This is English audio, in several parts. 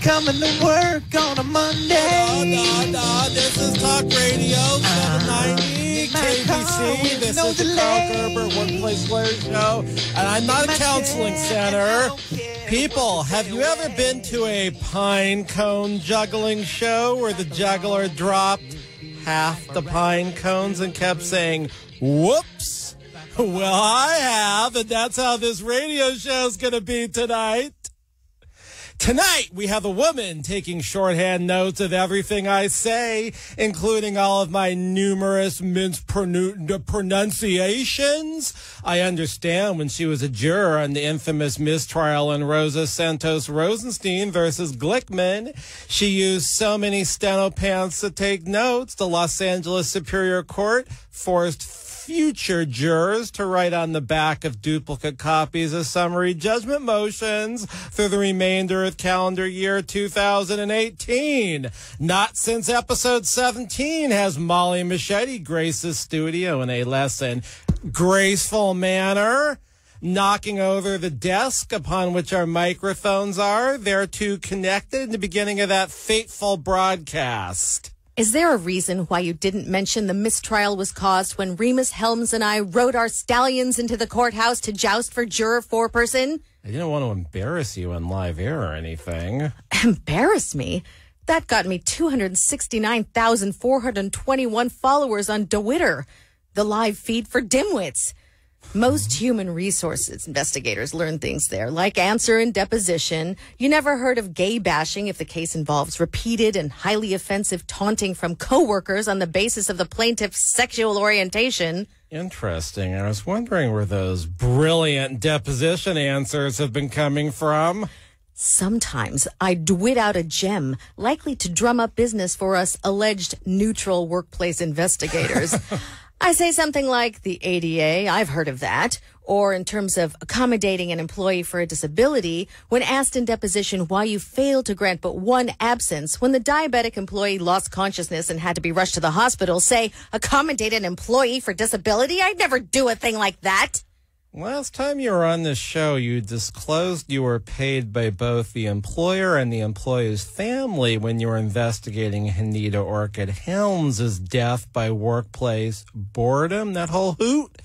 coming to work on a Monday. No, this is Talk Radio 790 KABC. This is the Karl Gerber Workplace Lawyer Show, and I'm not a counseling center. People, have you ever been to a pine cone juggling show where the juggler dropped half the pine cones and kept saying, whoops? Well, I have, and that's how this radio show is going to be tonight. Tonight, we have a woman taking shorthand notes of everything I say, including all of my numerous pronunciations. I understand when she was a juror on the infamous mistrial in Rosa Santos Rosenstein versus Glickman, she used so many steno pants to take notes. The Los Angeles Superior Court forced future jurors to write on the back of duplicate copies of summary judgment motions for the remainder of calendar year 2018. Not since episode 17 has Molly Machete graced the studio in a less than graceful manner, knocking over the desk upon which our microphones are. They're two connected in the beginning of that fateful broadcast. Is there a reason why you didn't mention the mistrial was caused when Remus Helms and I rode our stallions into the courthouse to joust for juror foreperson? I didn't want to embarrass you on live air or anything. Embarrass me? That got me 269,421 followers on Twitter, the live feed for dimwits. Most human resources investigators learn things there, like answer in deposition. You never heard of gay bashing if the case involves repeated and highly offensive taunting from coworkers on the basis of the plaintiff's sexual orientation. Interesting. I was wondering where those brilliant deposition answers have been coming from. Sometimes I dwit out a gem likely to drum up business for us alleged neutral workplace investigators. I say something like the ADA, I've heard of that, or in terms of accommodating an employee for a disability, when asked in deposition why you failed to grant but one absence, when the diabetic employee lost consciousness and had to be rushed to the hospital, say, accommodate an employee for disability? I'd never do a thing like that. Last time you were on this show, you disclosed you were paid by both the employer and the employee's family when you were investigating Hanita Orchid Helms' death by workplace boredom, that whole hoot.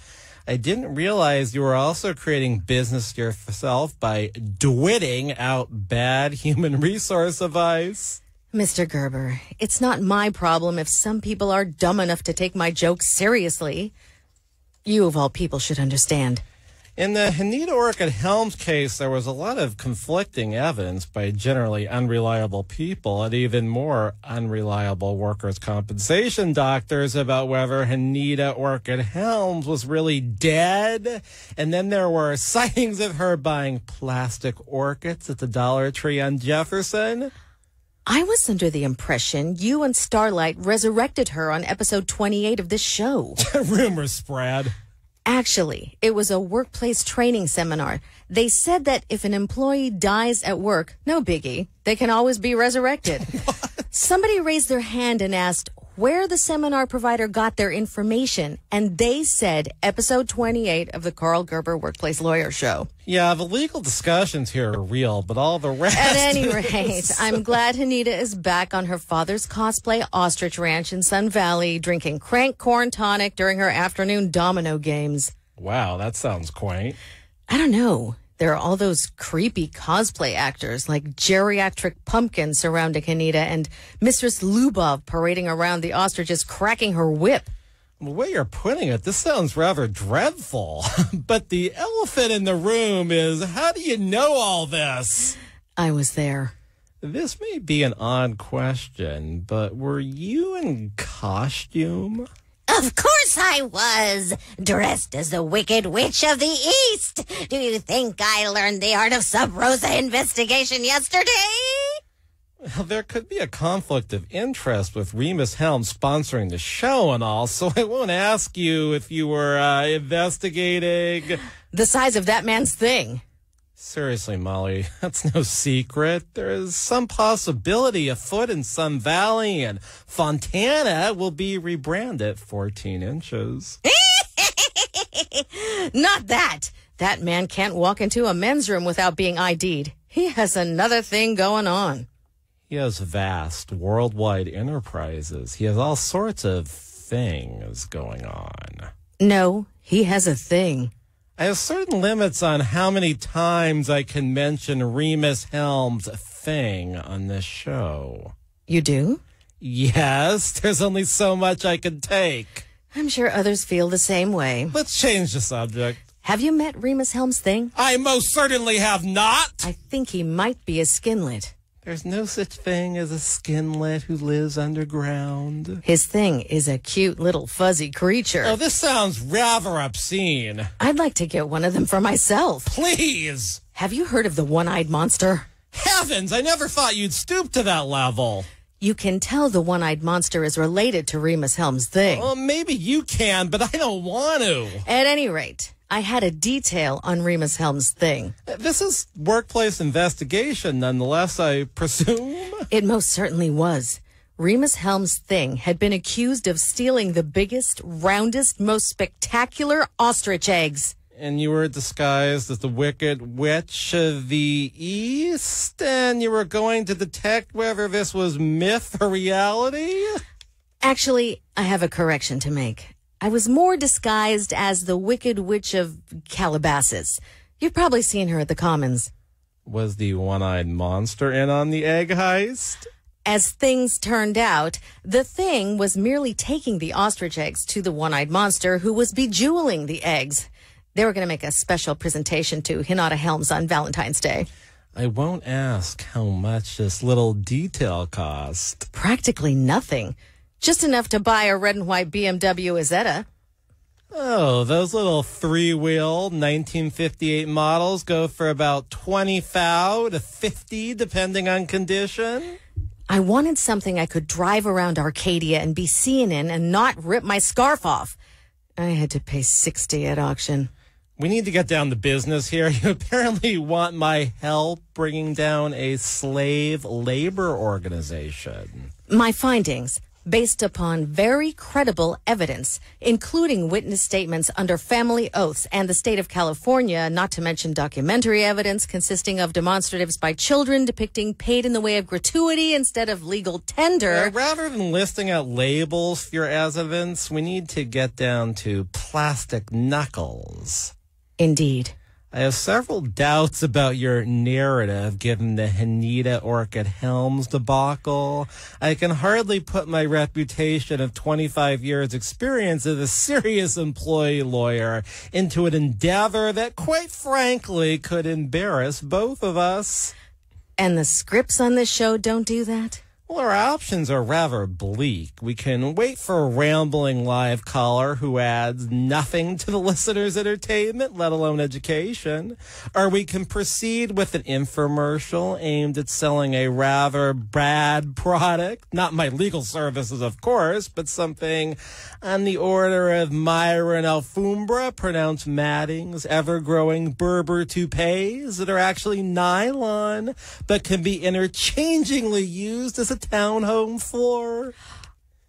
I didn't realize you were also creating business yourself by dwitting out bad human resource advice. Mr. Gerber, it's not my problem if some people are dumb enough to take my jokes seriously. You, of all people, should understand. In the Hanita Orchid Helms case, there was a lot of conflicting evidence by generally unreliable people and even more unreliable workers' compensation doctors about whether Hanita Orchid Helms was really dead. And then there were sightings of her buying plastic orchids at the Dollar Tree on Jefferson. I was under the impression you and Starlight resurrected her on episode 28 of this show. Rumors spread. Actually, it was a workplace training seminar. They said that if an employee dies at work, no biggie, they can always be resurrected. Somebody raised their hand and asked where the seminar provider got their information, and they said episode 28 of the Karl Gerber Workplace Lawyer Show. Yeah, the legal discussions here are real, but all the rest... At any rate, I'm glad Hanita is back on her father's cosplay ostrich ranch in Sun Valley, drinking crank corn tonic during her afternoon domino games. Wow, that sounds quaint. I don't know. There are all those creepy cosplay actors like geriatric pumpkin surrounding Hanita and Mistress Lubov parading around the ostriches cracking her whip. The way you're putting it, this sounds rather dreadful. But the elephant in the room is, how do you know all this? I was there. This may be an odd question, but were you in costume? Of course I was, dressed as the Wicked Witch of the East. Do you think I learned the art of Sub Rosa investigation yesterday? Well, there could be a conflict of interest with Remus Helms sponsoring the show and all, so I won't ask you if you were investigating... The size of that man's thing. Seriously, Molly, that's no secret. There is some possibility afoot in Sun Valley, and Fontana will be rebranded 14 inches. Not that. That man can't walk into a men's room without being ID'd. He has another thing going on. He has vast worldwide enterprises. He has all sorts of things going on. No, he has a thing. I have certain limits on how many times I can mention Remus Helms' thing on this show. You do? Yes, there's only so much I can take. I'm sure others feel the same way. Let's change the subject. Have you met Remus Helms' thing? I most certainly have not. I think he might be a skinlet. There's no such thing as a skinlet who lives underground. His thing is a cute little fuzzy creature. Oh, this sounds rather obscene. I'd like to get one of them for myself. Please. Have you heard of the one-eyed monster? Heavens, I never thought you'd stoop to that level. You can tell the one-eyed monster is related to Remus Helms' thing. Well, maybe you can, but I don't want to. At any rate, I had a detail on Remus Helms' thing. This is workplace investigation, nonetheless, I presume? It most certainly was. Remus Helms' thing had been accused of stealing the biggest, roundest, most spectacular ostrich eggs. And you were disguised as the Wicked Witch of the East, and you were going to detect whether this was myth or reality? Actually, I have a correction to make. I was more disguised as the Wicked Witch of Calabasas. You've probably seen her at the Commons. Was the one-eyed monster in on the egg heist? As things turned out, the thing was merely taking the ostrich eggs to the one-eyed monster who was bejeweling the eggs. They were going to make a special presentation to Hinata Helms on Valentine's Day. I won't ask how much this little detail cost. Practically nothing. Just enough to buy a red and white BMW Isetta. Oh, those little three-wheel 1958 models go for about $20,000 to $50,000, depending on condition. I wanted something I could drive around Arcadia and be seen in and not rip my scarf off. I had to pay $60 at auction. We need to get down to business here. You apparently want my help bringing down a slave labor organization. My findings, based upon very credible evidence, including witness statements under family oaths and the state of California, not to mention documentary evidence consisting of demonstratives by children depicting paid in the way of gratuity instead of legal tender. Rather than listing out labels for your evidence, we need to get down to plastic knuckles. Indeed. I have several doubts about your narrative given the Hanita Orchid Helms debacle. I can hardly put my reputation of 25 years experience as a serious employee lawyer into an endeavor that, quite frankly, could embarrass both of us. And the scripts on this show don't do that? Well, our options are rather bleak. We can wait for a rambling live caller who adds nothing to the listener's entertainment, let alone education. Or we can proceed with an infomercial aimed at selling a rather bad product. Not my legal services, of course, but something on the order of Myron Alfombra, pronounced Madding's ever-growing Berber toupees that are actually nylon, but can be interchangingly used as a townhome floor.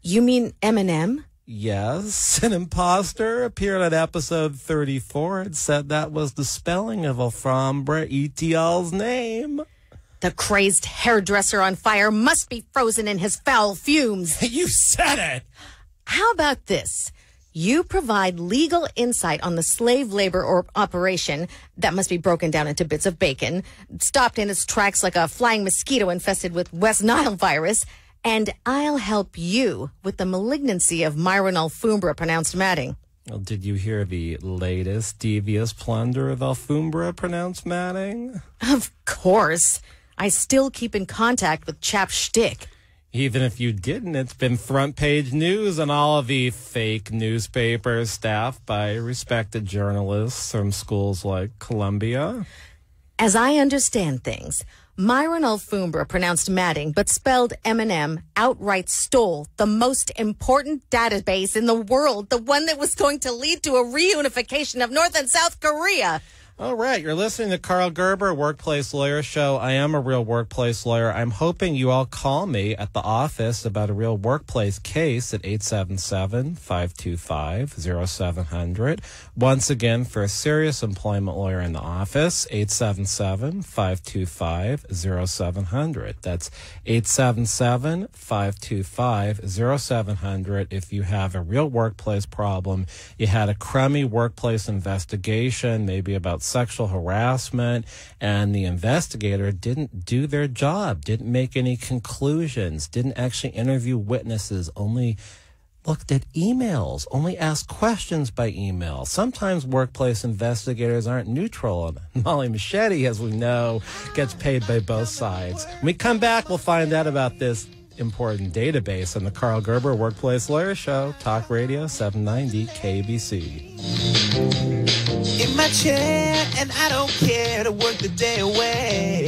You mean M&M? Yes, an imposter appeared on episode 34 and said that was the spelling of Alfombra ETL's name. The crazed hairdresser on fire must be frozen in his foul fumes. You said it! How about this? You provide legal insight on the slave labor operation that must be broken down into bits of bacon, stopped in its tracks like a flying mosquito infested with West Nile virus, and I'll help you with the malignancy of Myron Alfombra, pronounced Madding. Well, did you hear the latest devious plunder of Alfombra, pronounced Madding? Of course. I still keep in contact with Chap Shtick. Even if you didn't, it's been front page news on all of the fake newspapers staffed by respected journalists from schools like Columbia. As I understand things, Myron Alfombra, pronounced Madding, but spelled M&M, outright stole the most important database in the world, the one that was going to lead to a reunification of North and South Korea. All right, you're listening to Karl Gerber, Workplace Lawyer Show. I am a real workplace lawyer. I'm hoping you all call me at the office about a real workplace case at 877-525-0700. Once again, for a serious employment lawyer in the office, 877-525-0700. That's 877-525-0700. If you have a real workplace problem, you had a crummy workplace investigation, maybe about sexual harassment, and the investigator didn't do their job, didn't make any conclusions, didn't actually interview witnesses, only looked at emails, only asked questions by email. Sometimes workplace investigators aren't neutral. And Molly Machete, as we know, gets paid by both sides. When we come back, we'll find out about this important database on the Karl Gerber Workplace Lawyer Show, Talk Radio 790 KABC. In my chair, and I don't care to work the day away.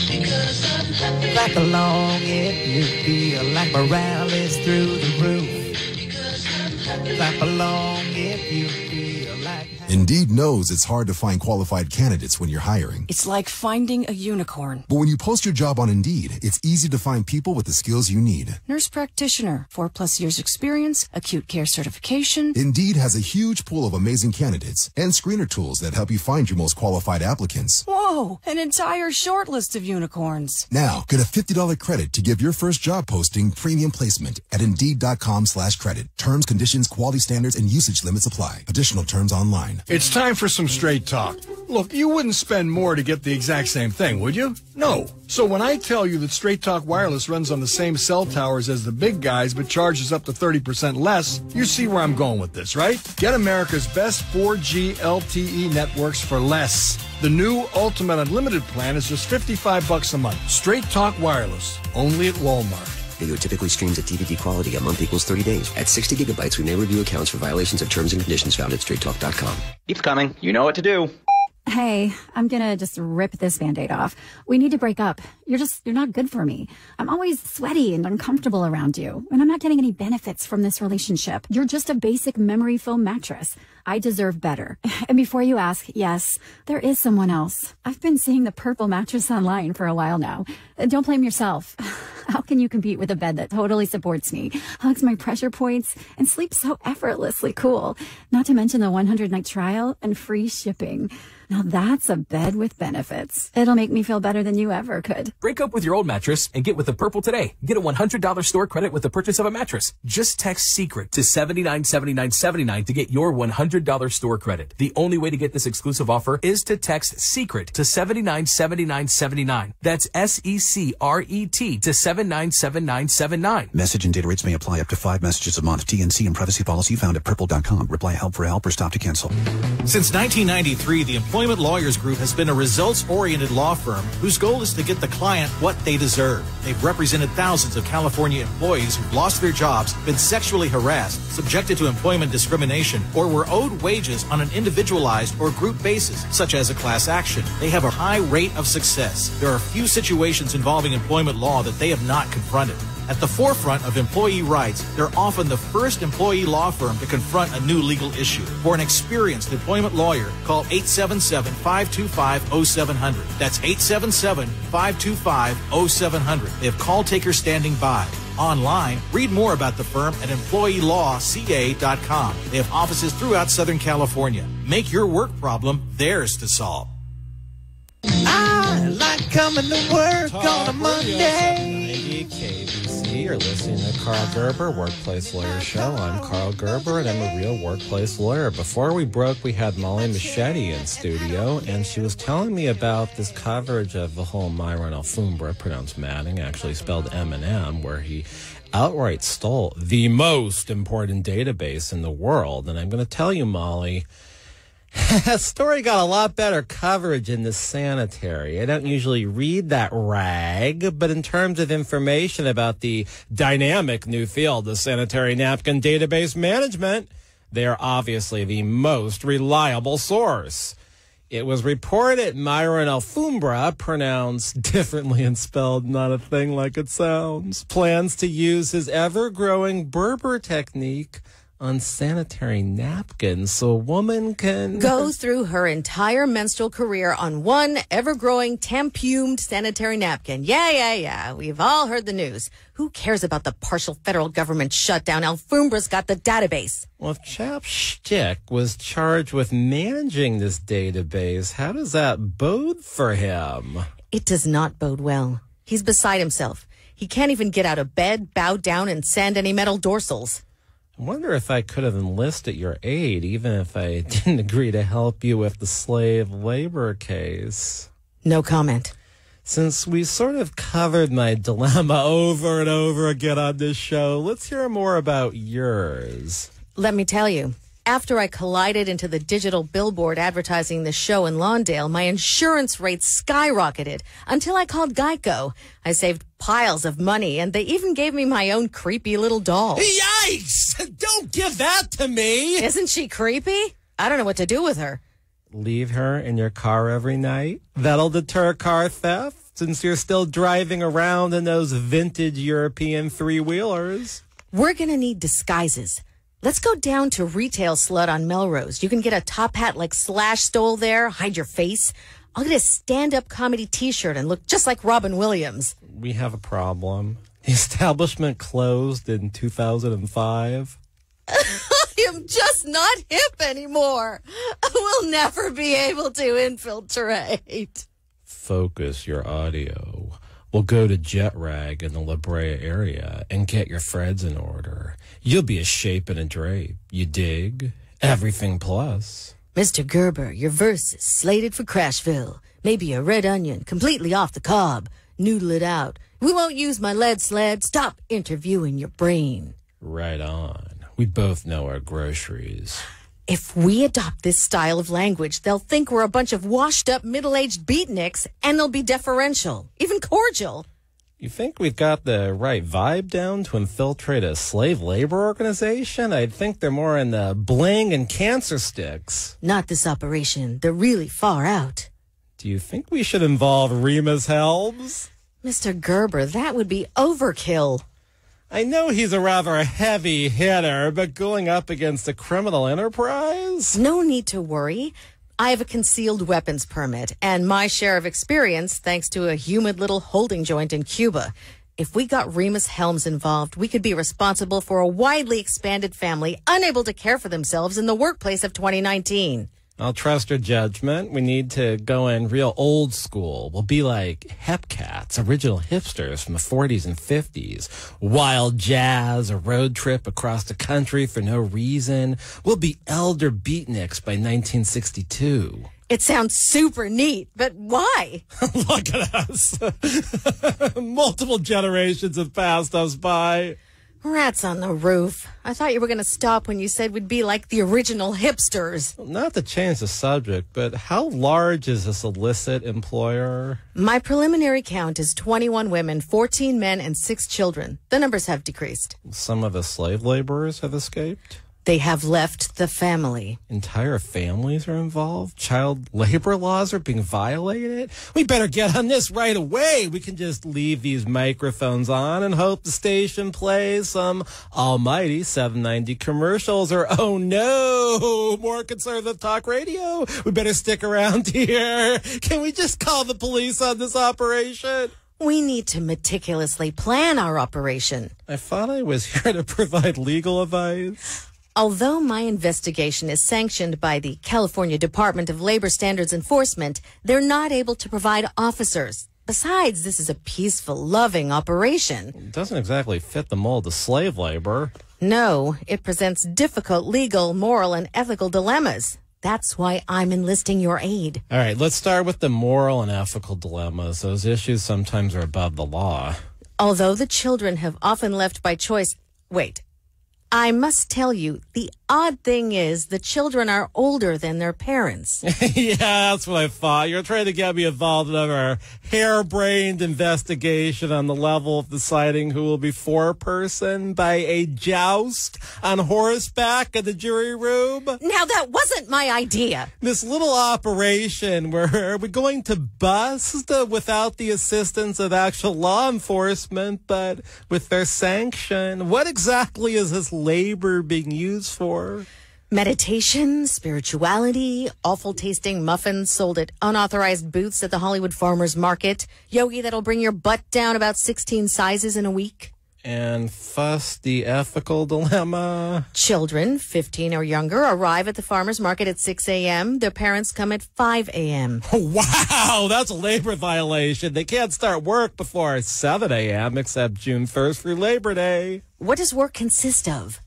Because I'm happy. Clap along if you feel like morale is through the roof. Because I'm happy. Clap along if you feel like. Indeed knows it's hard to find qualified candidates when you're hiring. It's like finding a unicorn. But when you post your job on Indeed, it's easy to find people with the skills you need. Nurse practitioner, 4+ years experience, acute care certification. Indeed has a huge pool of amazing candidates and screener tools that help you find your most qualified applicants. Whoa, an entire short list of unicorns. Now, get a $50 credit to give your first job posting premium placement at Indeed.com/credit. Terms, conditions, quality standards, and usage limits apply. Additional terms online. It's time for some straight talk. Look, you wouldn't spend more to get the exact same thing, would you? No. So when I tell you that Straight Talk Wireless runs on the same cell towers as the big guys but charges up to 30% less, you see where I'm going with this, right? Get America's best 4G LTE networks for less. The new Ultimate Unlimited plan is just $55 a month. Straight Talk Wireless, only at Walmart. Video typically streams at DVD quality. A month equals 30 days. At 60 gigabytes, we may review accounts for violations of terms and conditions found at straighttalk.com. Keeps coming. You know what to do. Hey, I'm gonna just rip this Band-Aid off. We need to break up. You're not good for me. I'm always sweaty and uncomfortable around you, and I'm not getting any benefits from this relationship. You're just a basic memory foam mattress. I deserve better. And before you ask, yes, there is someone else. I've been seeing the purple mattress online for a while now. Don't blame yourself. How can you compete with a bed that totally supports me, hugs my pressure points, and sleeps so effortlessly cool? Not to mention the 100-night trial and free shipping. Now that's a bed with benefits. It'll make me feel better than you ever could. Break up with your old mattress and get with the Purple today. Get a $100 store credit with the purchase of a mattress. Just text SECRET to 797979 to get your $100 store credit. The only way to get this exclusive offer is to text SECRET to 797979. That's SECRET to 797979. Message and data rates may apply up to 5 messages a month. TNC and privacy policy found at purple.com. Reply help for help or stop to cancel. Since 1993, the Employment Lawyers Group has been a results-oriented law firm whose goal is to get the client what they deserve. They've represented thousands of California employees who've lost their jobs, been sexually harassed, subjected to employment discrimination, or were owed wages on an individualized or group basis, such as a class action. They have a high rate of success. There are few situations involving employment law that they have not confronted. At the forefront of employee rights, they're often the first employee law firm to confront a new legal issue. For an experienced employment lawyer, call 877-525-0700. That's 877-525-0700. They have call takers standing by. Online, read more about the firm at employeelawca.com. They have offices throughout Southern California. Make your work problem theirs to solve. I like coming to work on a Monday. KABC, you're listening to Karl Gerber, Workplace Lawyer Show. I'm Karl Gerber, and I'm a real workplace lawyer. Before we broke, we had Molly Machete in studio, and she was telling me about this coverage of the whole Myron Alfombra, pronounced Manning, actually spelled M&M, where he outright stole the most important database in the world. And I'm going to tell you, Molly, that story got a lot better coverage in the Sanitary. I don't usually read that rag, but in terms of information about the dynamic new field, the sanitary napkin database management, they are obviously the most reliable source. It was reported Myron Alfombra, pronounced differently and spelled not a thing like it sounds, plans to use his ever-growing Berber technique on sanitary napkins so a woman can go through her entire menstrual career on one ever-growing tampumed sanitary napkin. Yeah. We've all heard the news. Who cares about the partial federal government shutdown? Alfombra's got the database. Well, if Chapstick was charged with managing this database, how does that bode for him? It does not bode well. He's beside himself. He can't even get out of bed, bow down, and sand any metal dorsals. I wonder if I could have enlisted your aid, even if I didn't agree to help you with the slave labor case. No comment. Since we sort of covered my dilemma over and over again on this show, let's hear more about yours. Let me tell you, after I collided into the digital billboard advertising the show in Lawndale, my insurance rates skyrocketed until I called Geico. I saved piles of money, and they even gave me my own creepy little doll. Yikes! Don't give that to me! Isn't she creepy? I don't know what to do with her. Leave her in your car every night? That'll deter car theft, since you're still driving around in those vintage European three-wheelers. We're gonna need disguises. Let's go down to Retail Slut on Melrose. You can get a top hat like Slash stole there, hide your face. I'll get a stand-up comedy t-shirt and look just like Robin Williams. We have a problem. The establishment closed in 2005. I am just not hip anymore. We'll never be able to infiltrate. Focus your audio. We'll go to Jet Rag in the La Brea area and get your threads in order. You'll be a shape and a drape. You dig? Everything plus. Mr. Gerber, your verse is slated for Crashville. Maybe a red onion, completely off the cob. Noodle it out. We won't use my lead sled. Stop interviewing your brain. Right on. We both know our groceries. If we adopt this style of language, they'll think we're a bunch of washed-up middle-aged beatniks, and they'll be deferential, even cordial. You think we've got the right vibe down to infiltrate a slave labor organization? I'd think they're more in the bling and cancer sticks. Not this operation. They're really far out. Do you think we should involve Remus Helms? Mr. Gerber, that would be overkill. I know he's a rather heavy hitter, but going up against a criminal enterprise? No need to worry. I have a concealed weapons permit and my share of experience thanks to a humid little holding joint in Cuba. If we got Remus Helms involved, we could be responsible for a widely expanded family unable to care for themselves in the workplace of 2019. I'll trust your judgment. We need to go in real old school. We'll be like Hepcats, original hipsters from the 40s and 50s. Wild jazz, a road trip across the country for no reason. We'll be elder beatniks by 1962. It sounds super neat, but why? Look at us. Multiple generations have passed us by. Rats on the roof. I thought you were going to stop when you said we'd be like the original hipsters. Not to change the subject, but how large is this illicit employer? My preliminary count is 21 women, 14 men, and 6 children. The numbers have decreased. Some of the slave laborers have escaped? They have left the family. Entire families are involved? Child labor laws are being violated? We better get on this right away. We can just leave these microphones on and hope the station plays some almighty 790 commercials, or oh no, more conservative talk radio. We better stick around here. Can we just call the police on this operation? We need to meticulously plan our operation. I thought I was here to provide legal advice. Although my investigation is sanctioned by the California Department of Labor Standards Enforcement, they're not able to provide officers. Besides, this is a peaceful, loving operation. It doesn't exactly fit the mold of slave labor. No, it presents difficult legal, moral, and ethical dilemmas. That's why I'm enlisting your aid. All right, let's start with the moral and ethical dilemmas. Those issues sometimes are above the law. Although the children have often left by choice... Wait. I must tell you, the odd thing is, the children are older than their parents. Yeah, that's what I thought. You're trying to get me involved in our harebrained investigation on the level of deciding who will be foreperson by a joust on horseback in the jury room. Now, that wasn't my idea. This little operation where are we going to bust without the assistance of actual law enforcement, but with their sanction? What exactly is this labor being used for? Meditation, spirituality, awful-tasting muffins sold at unauthorized booths at the Hollywood Farmers Market, yogi that'll bring your butt down about 16 sizes in a week. And fuss the ethical dilemma. Children, 15 or younger, arrive at the farmer's market at 6 a.m. Their parents come at 5 a.m. Wow, that's a labor violation. They can't start work before 7 a.m. except June 1st for Labor Day. What does work consist of?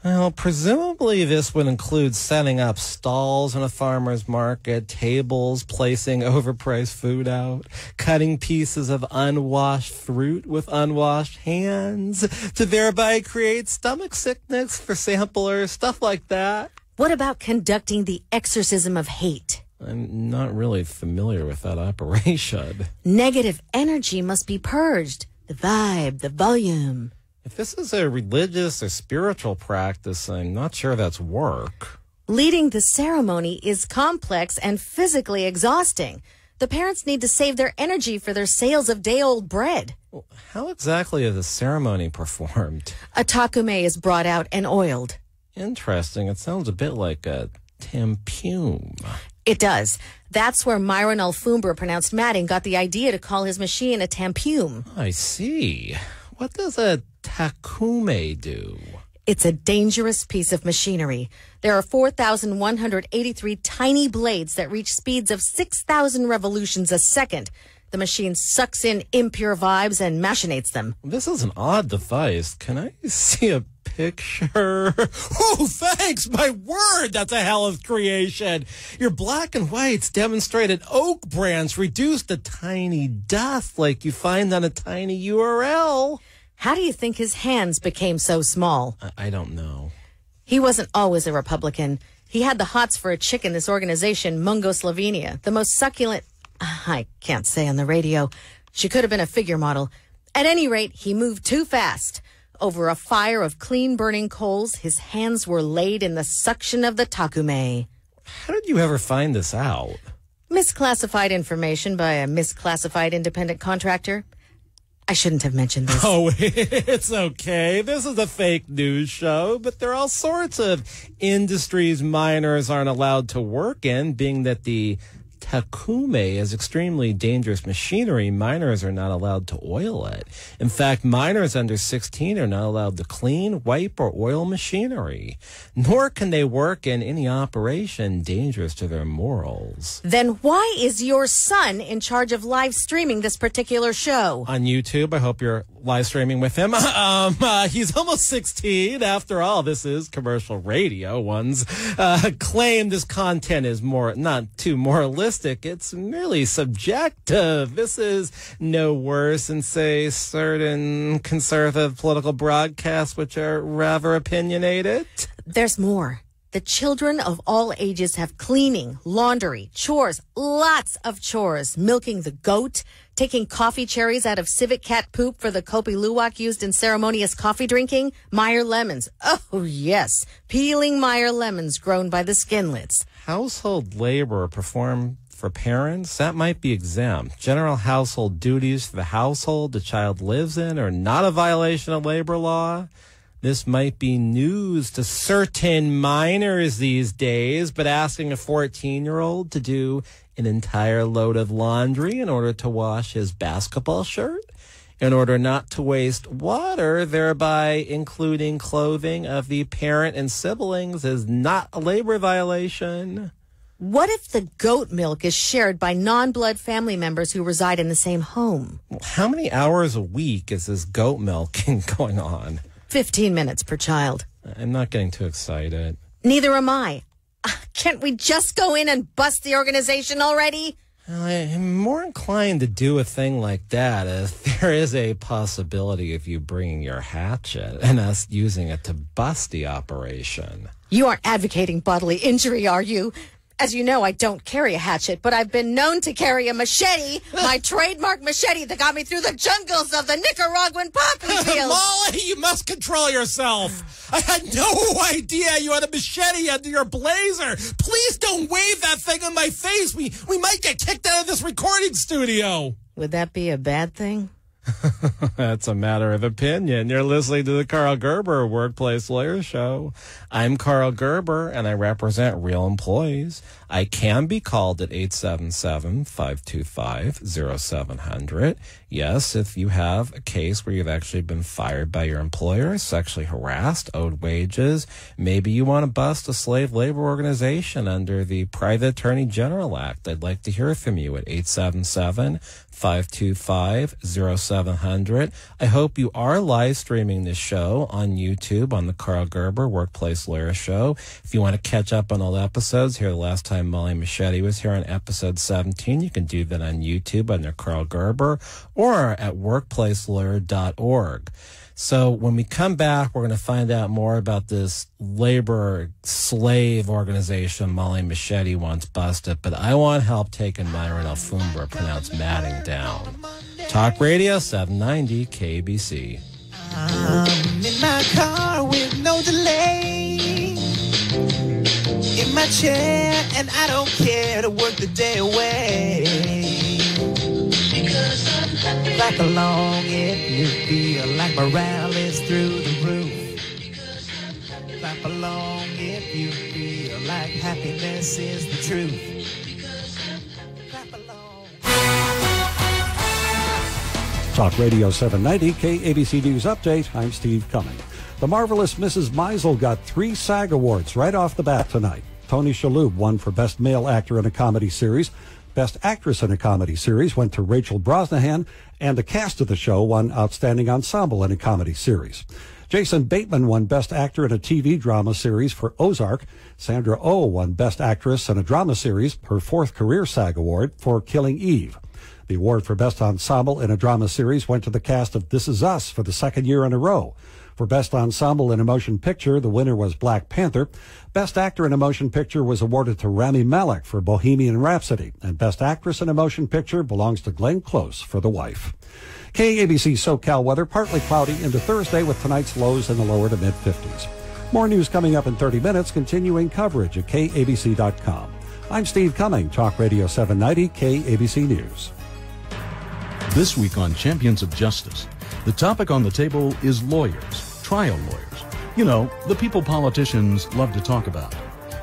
Well, presumably this would include setting up stalls in a farmer's market, tables, placing overpriced food out, cutting pieces of unwashed fruit with unwashed hands to thereby create stomach sickness for samplers, stuff like that. What about conducting the exorcism of hate? I'm not really familiar with that operation. Negative energy must be purged. The vibe, the volume. If this is a religious or spiritual practice, I'm not sure that's work. Leading the ceremony is complex and physically exhausting. The parents need to save their energy for their sales of day-old bread. Well, how exactly is the ceremony performed? A takume is brought out and oiled. Interesting. It sounds a bit like a tampume. It does. That's where Myron Alfombra, pronounced Matting, got the idea to call his machine a tampume. I see. What does a takume do? It's a dangerous piece of machinery. There are 4,183 tiny blades that reach speeds of 6,000 revolutions a second. The machine sucks in impure vibes and machinates them. This is an odd device. Can I see a picture? Oh, thanks! My word, that's a hell of creation. Your black and whites demonstrate an oak branch reduced to tiny dust like you find on a tiny URL. How do you think his hands became so small? I don't know. He wasn't always a Republican. He had the hots for a chick in this organization, Mungo Slovenia, the most succulent... I can't say on the radio. She could have been a figure model. At any rate, he moved too fast. Over a fire of clean burning coals, his hands were laid in the suction of the takume. How did you ever find this out? Misclassified information by a misclassified independent contractor. I shouldn't have mentioned this. Oh, it's okay. This is a fake news show, but there are all sorts of industries miners aren't allowed to work in, being that the takume is extremely dangerous machinery. Miners are not allowed to oil it. In fact, miners under 16 are not allowed to clean, wipe, or oil machinery. Nor can they work in any operation dangerous to their morals. Then why is your son in charge of live streaming this particular show? On YouTube, I hope you're live streaming with him. He's almost 16. After all, this is commercial radio. One's claim this content is not too moralistic. It's merely subjective. This is no worse than, say, certain conservative political broadcasts, which are rather opinionated. There's more. The children of all ages have cleaning, laundry, chores, lots of chores, milking the goat, taking coffee cherries out of civet cat poop for the kopi luwak used in ceremonious coffee drinking, Meyer lemons. Oh, yes, peeling Meyer lemons grown by the skinlets. Household labor performed for parents, that might be exempt. General household duties for the household the child lives in are not a violation of labor law. This might be news to certain minors these days, but asking a 14-year-old to do an entire load of laundry in order to wash his basketball shirt, in order not to waste water, thereby including clothing of the parent and siblings, is not a labor violation. What if the goat milk is shared by non-blood family members who reside in the same home? How many hours a week is this goat milking going on? 15 minutes per child. I'm not getting too excited. Neither am I. Can't we just go in and bust the organization already? I'm more inclined to do a thing like that if there is a possibility of you bringing your hatchet and us using it to bust the operation. You aren't advocating bodily injury, are you? As you know, I don't carry a hatchet, but I've been known to carry a machete, my trademark machete that got me through the jungles of the Nicaraguan poppy fields. Molly, you must control yourself. I had no idea you had a machete under your blazer. Please don't wave that thing in my face. We might get kicked out of this recording studio. Would that be a bad thing? That's a matter of opinion. You're listening to the Karl Gerber Workplace Lawyer Show. I'm Karl Gerber, and I represent real employees. I can be called at 877-525-0700. Yes, if you have a case where you've actually been fired by your employer, sexually harassed, owed wages, maybe you want to bust a slave labor organization under the Private Attorney General Act. I'd like to hear from you at 877-525-0700. I hope you are live streaming this show on YouTube on the Karl Gerber Workplace Lawyer Show. If you want to catch up on all episodes, here the last time Molly Machete was here on episode 17, you can do that on YouTube under Karl Gerber or at workplacelawyer.org. So when we come back, we're going to find out more about this labor slave organization Molly Machete wants busted, but I want help taking Myron Alfombra, pronounced Matting, down. Talk Radio 790 KABC. I'm in my car with no delay, in my chair, and I don't care to work the day away, because I'm happy. Clap along if you feel like morale is through the roof. Clap along if you feel like happiness is the truth. Clap along. Talk Radio 790 KABC News Update. I'm Steve Cumming. The marvelous Mrs. Maisel got 3 SAG Awards right off the bat tonight. Tony Shalhoub won for Best Male Actor in a Comedy Series. Best Actress in a Comedy Series went to Rachel Brosnahan, and the cast of the show won Outstanding Ensemble in a Comedy Series. Jason Bateman won Best Actor in a TV Drama Series for Ozark. Sandra Oh won Best Actress in a Drama Series, her 4th career SAG Award, for Killing Eve. The award for Best Ensemble in a Drama Series went to the cast of This Is Us for the 2nd year in a row. For Best Ensemble in a Motion Picture, the winner was Black Panther. Best Actor in a Motion Picture was awarded to Rami Malek for Bohemian Rhapsody. And Best Actress in a Motion Picture belongs to Glenn Close for The Wife. KABC SoCal weather, partly cloudy into Thursday with tonight's lows in the lower to mid-50s. More news coming up in 30 minutes, continuing coverage at KABC.com. I'm Steve Cumming, Talk Radio 790 KABC News. This week on Champions of Justice, the topic on the table is lawyers, trial lawyers. You know, the people politicians love to talk about.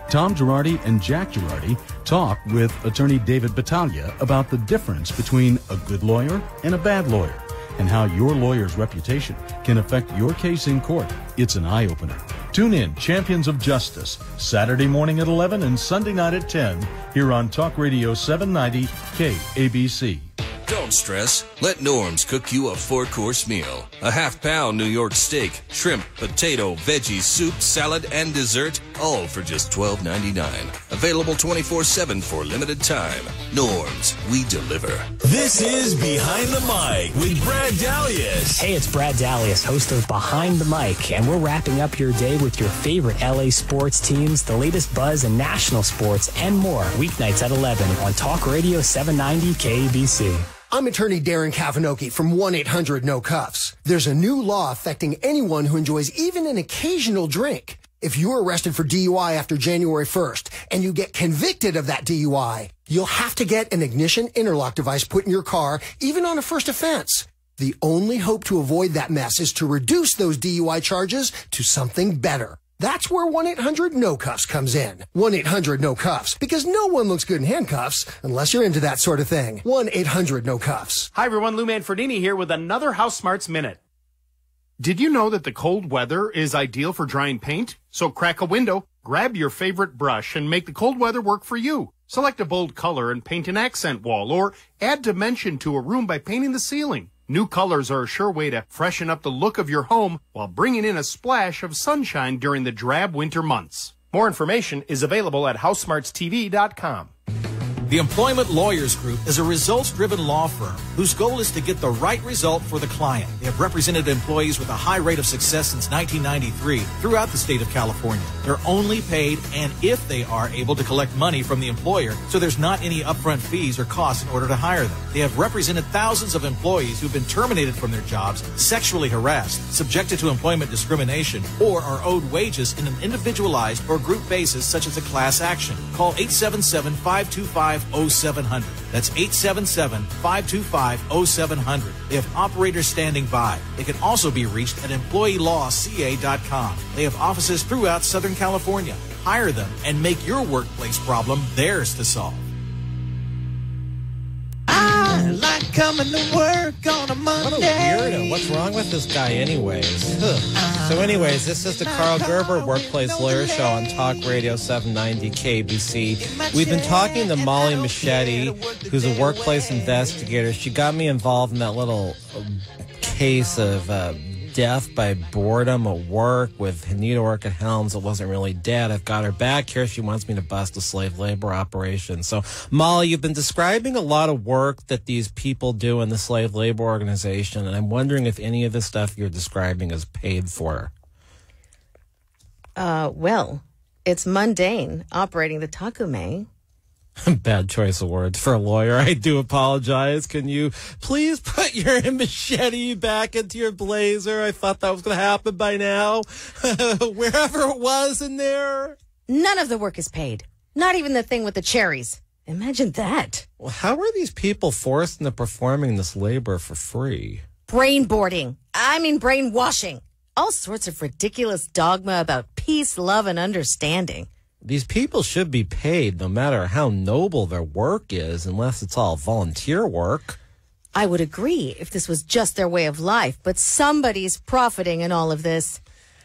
Tom Girardi and Jack Girardi talk with attorney David Battaglia about the difference between a good lawyer and a bad lawyer, and how your lawyer's reputation can affect your case in court. It's an eye-opener. Tune in, Champions of Justice, Saturday morning at 11 and Sunday night at 10, here on Talk Radio 790 KABC. Don't stress. Let Norm's cook you a 4-course meal. A half-pound New York steak, shrimp, potato, veggie, soup, salad, and dessert, all for just $12.99. Available 24/7 for limited time. Norm's, we deliver. This is Behind the Mic with Brad Dalius. Hey, it's Brad Dalius, host of Behind the Mic, and we're wrapping up your day with your favorite LA sports teams, the latest buzz in national sports, and more. Weeknights at 11 on Talk Radio 790 KABC. I'm attorney Darren Kavanoki from 1-800-NO-CUFFS. There's a new law affecting anyone who enjoys even an occasional drink. If you're arrested for DUI after January 1st and you get convicted of that DUI, you'll have to get an ignition interlock device put in your car, even on a first offense. The only hope to avoid that mess is to reduce those DUI charges to something better. That's where 1-800-NO-CUFFS comes in. 1-800-NO-CUFFS, because no one looks good in handcuffs unless you're into that sort of thing. 1-800-NO-CUFFS. Hi everyone, Lou Manfredini here with another House Smarts Minute. Did you know that the cold weather is ideal for drying paint? So crack a window, grab your favorite brush, and make the cold weather work for you. Select a bold color and paint an accent wall, or add dimension to a room by painting the ceiling. New colors are a sure way to freshen up the look of your home while bringing in a splash of sunshine during the drab winter months. More information is available at HouseSmartsTV.com. The Employment Lawyers Group is a results-driven law firm whose goal is to get the right result for the client. They have represented employees with a high rate of success since 1993 throughout the state of California. They're only paid and if they are able to collect money from the employer, so there's not any upfront fees or costs in order to hire them. They have represented thousands of employees who've been terminated from their jobs, sexually harassed, subjected to employment discrimination, or are owed wages in an individualized or group basis such as a class action. Call 877-525-0700. That's 877-525-0700. They have operators standing by. They can also be reached at employeelawca.com. They have offices throughout Southern California. Hire them and make your workplace problem theirs to solve. I like coming to work on a Monday. What a weirdo. What's wrong with this guy anyways? So anyways, this is the Karl Gerber Workplace Lawyer Show on Talk Radio 790 KABC. We've been talking to Molly Machete, who's a workplace investigator. She got me involved in that little case of death by boredom at work with Hanita Orchid Helms. It wasn't really dead. I've got her back here. She wants me to bust a slave labor operation. So, Molly, you've been describing a lot of work that these people do in the slave labor organization, and I'm wondering if any of the stuff you're describing is paid for. Well, it's mundane operating the takume. Bad choice of words for a lawyer. I do apologize. Can you please put your machete back into your blazer? I thought that was going to happen by now. Wherever it was in there. None of the work is paid. Not even the thing with the cherries. Imagine that. Well, how are these people forced into performing this labor for free? Brainboarding. Brainwashing. All sorts of ridiculous dogma about peace, love, and understanding. These people should be paid no matter how noble their work is, unless it's all volunteer work. I would agree if this was just their way of life, but somebody's profiting in all of this.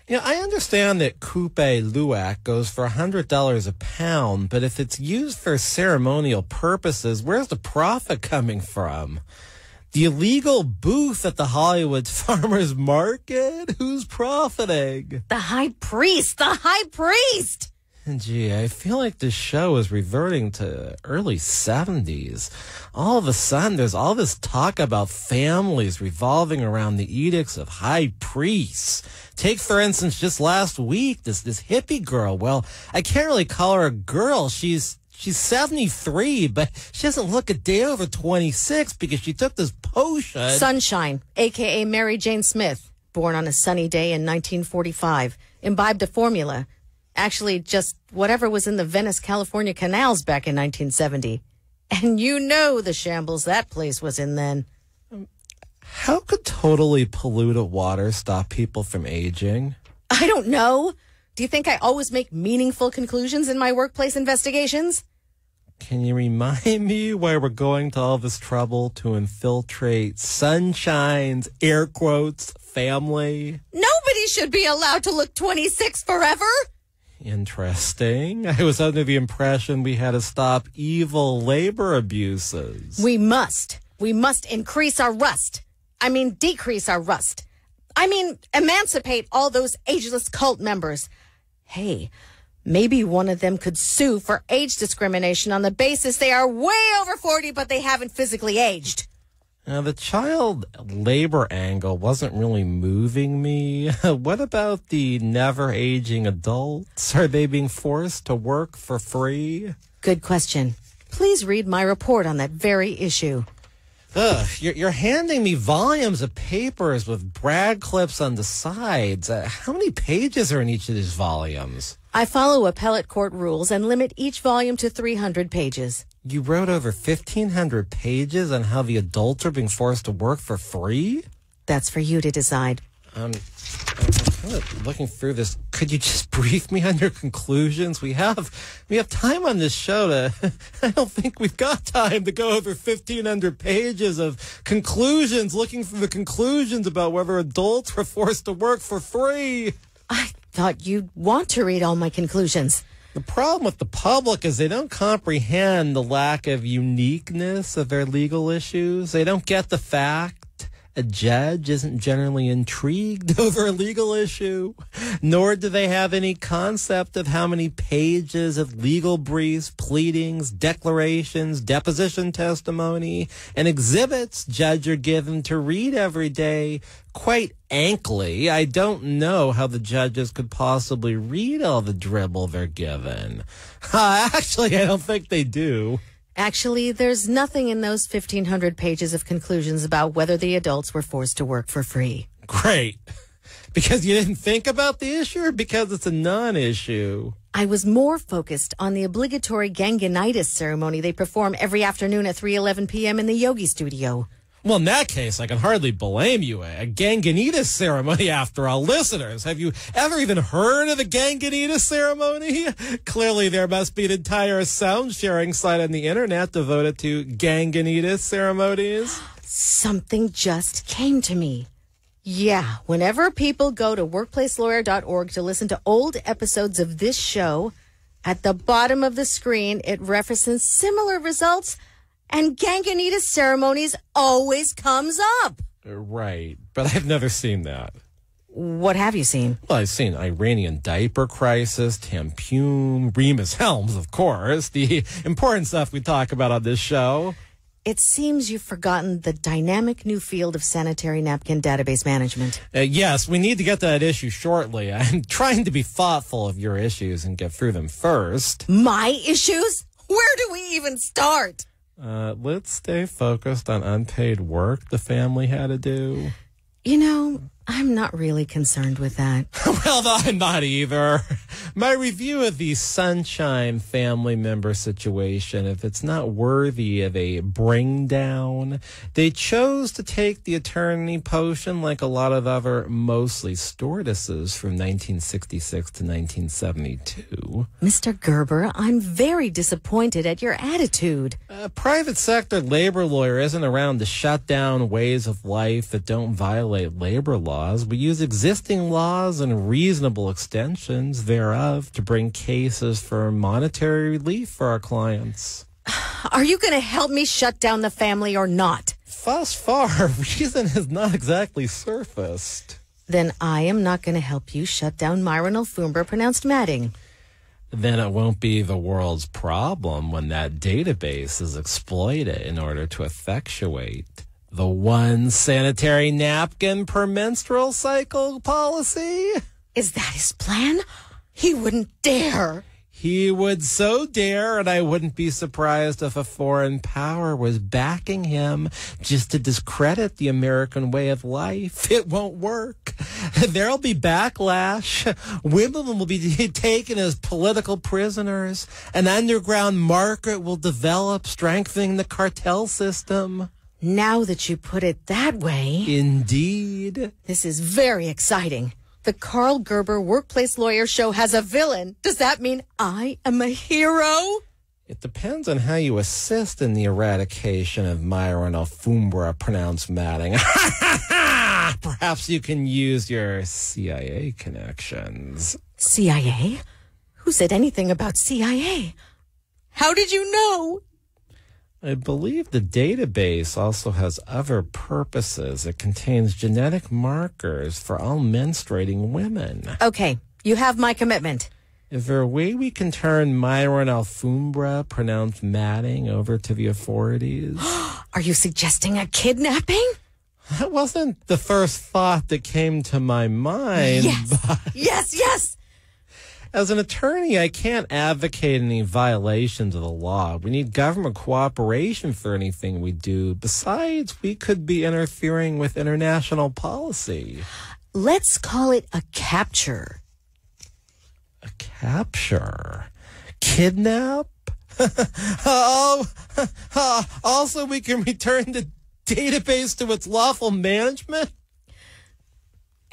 You know, I understand that coupe luwak goes for $100 a pound, but if it's used for ceremonial purposes, where's the profit coming from? The illegal booth at the Hollywood Farmers Market? Who's profiting? The high priest! The high priest! Gee, I feel like this show is reverting to early 70s. All of a sudden, there's all this talk about families revolving around the edicts of high priests. Take, for instance, just last week, this hippie girl. Well, I can't really call her a girl. She's 73, but she doesn't look a day over 26 because she took this potion. Sunshine, a.k.a. Mary Jane Smith, born on a sunny day in 1945, imbibed a formula. Actually, just whatever was in the Venice, California canals back in 1970. And you know the shambles that place was in then. How could totally polluted water stop people from aging? I don't know. Do you think I always make meaningful conclusions in my workplace investigations? Can you remind me why we're going to all this trouble to infiltrate Sunshine's, air quotes, family? Nobody should be allowed to look 26 forever. Interesting. I was under the impression we had to stop evil labor abuses. We must. We must increase our rust. Decrease our rust. Emancipate all those ageless cult members. Hey, maybe one of them could sue for age discrimination on the basis they are way over 40, but they haven't physically aged. Now, the child labor angle wasn't really moving me. What about the never aging adults? Are they being forced to work for free? Good question. Please read my report on that very issue. You're handing me volumes of papers with brag clips on the sides. How many pages are in each of these volumes? I follow appellate court rules and limit each volume to 300 pages. You wrote over 1,500 pages on how the adults are being forced to work for free? That's for you to decide. I'm kind of looking through this. Could you just brief me on your conclusions? We have time on this show to... I don't think we've got time to go over 1,500 pages of conclusions, looking for the conclusions about whether adults were forced to work for free. I thought you'd want to read all my conclusions. The problem with the public is they don't comprehend the lack of uniqueness of their legal issues. They don't get the fact A judge isn't generally intrigued over a legal issue, nor do they have any concept of how many pages of legal briefs, pleadings, declarations, deposition testimony, and exhibits judges are given to read every day. Quite ankly, I don't know how the judges could possibly read all the dribble they're given. Actually, I don't think they do. Actually, there's nothing in those 1,500 pages of conclusions about whether the adults were forced to work for free. Great. Because you didn't think about the issue or because it's a non-issue? I was more focused on the obligatory ganganitis ceremony they perform every afternoon at 3:11 p.m. in the yogi studio. Well, in that case, I can hardly blame you. A ganganitis ceremony, after all. Listeners, have you ever even heard of the ganganitis ceremony? Clearly, there must be an entire sound-sharing site on the internet devoted to ganganitis ceremonies. Something just came to me. Yeah, whenever people go to workplacelawyer.org to listen to old episodes of this show, at the bottom of the screen, it references similar results, and ganganitis ceremonies always comes up. Right, but I've never seen that. What have you seen? Well, I've seen Iranian diaper crisis, Tampune, Remus Helms, of course, the important stuff we talk about on this show. It seems you've forgotten the dynamic new field of sanitary napkin database management. Yes, we need to get to that issue shortly. I'm trying to be thoughtful of your issues and get through them first. My issues? Where do we even start? Let's stay focused on unpaid work the family had to do. You know, I'm not really concerned with that. Well, I'm not either. My review of the Sunshine family member situation, if it's not worthy of a bring down, they chose to take the eternity potion like a lot of other mostly stewardesses from 1966 to 1972. Mr. Gerber, I'm very disappointed at your attitude. A private sector labor lawyer isn't around to shut down ways of life that don't violate labor laws. We use existing laws and reasonable extensions thereof to bring cases for monetary relief for our clients. Are you going to help me shut down the family or not? Thus far, reason has not exactly surfaced. Then I am not going to help you shut down Myron Alfombra, pronounced Matting. Then it won't be the world's problem when that database is exploited in order to effectuate the one sanitary napkin per menstrual cycle policy. Is that his plan? He wouldn't dare. He would so dare, and I wouldn't be surprised if a foreign power was backing him just to discredit the American way of life. It won't work. There'll be backlash. Women will be taken as political prisoners. An underground market will develop, strengthening the cartel system. Now that you put it that way. Indeed. This is very exciting. The Karl Gerber Workplace Lawyer Show has a villain. Does that mean I am a hero? It depends on how you assist in the eradication of Myron Alfombra, pronounced Matting. Perhaps you can use your CIA connections. CIA? Who said anything about CIA? How did you know? I believe the database also has other purposes. It contains genetic markers for all menstruating women. Okay, you have my commitment. Is there a way we can turn Myron Alfombra, pronounced Matting, over to the authorities? Are you suggesting a kidnapping? That wasn't the first thought that came to my mind. Yes, yes. As an attorney, I can't advocate any violations of the law. We need government cooperation for anything we do. Besides, we could be interfering with international policy. Let's call it a capture. A capture? Kidnap? Also, we can return the database to its lawful management?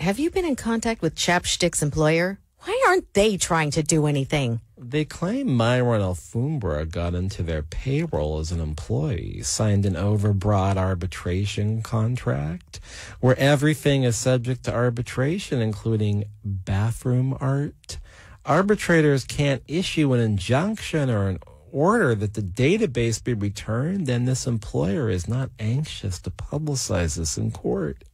Have you been in contact with Chapstick's employer? Why aren't they trying to do anything? They claim Myron Alfombra got into their payroll as an employee, signed an overbroad arbitration contract where everything is subject to arbitration, including bathroom art. Arbitrators can't issue an injunction or an order that the database be returned, then this employer is not anxious to publicize this in court.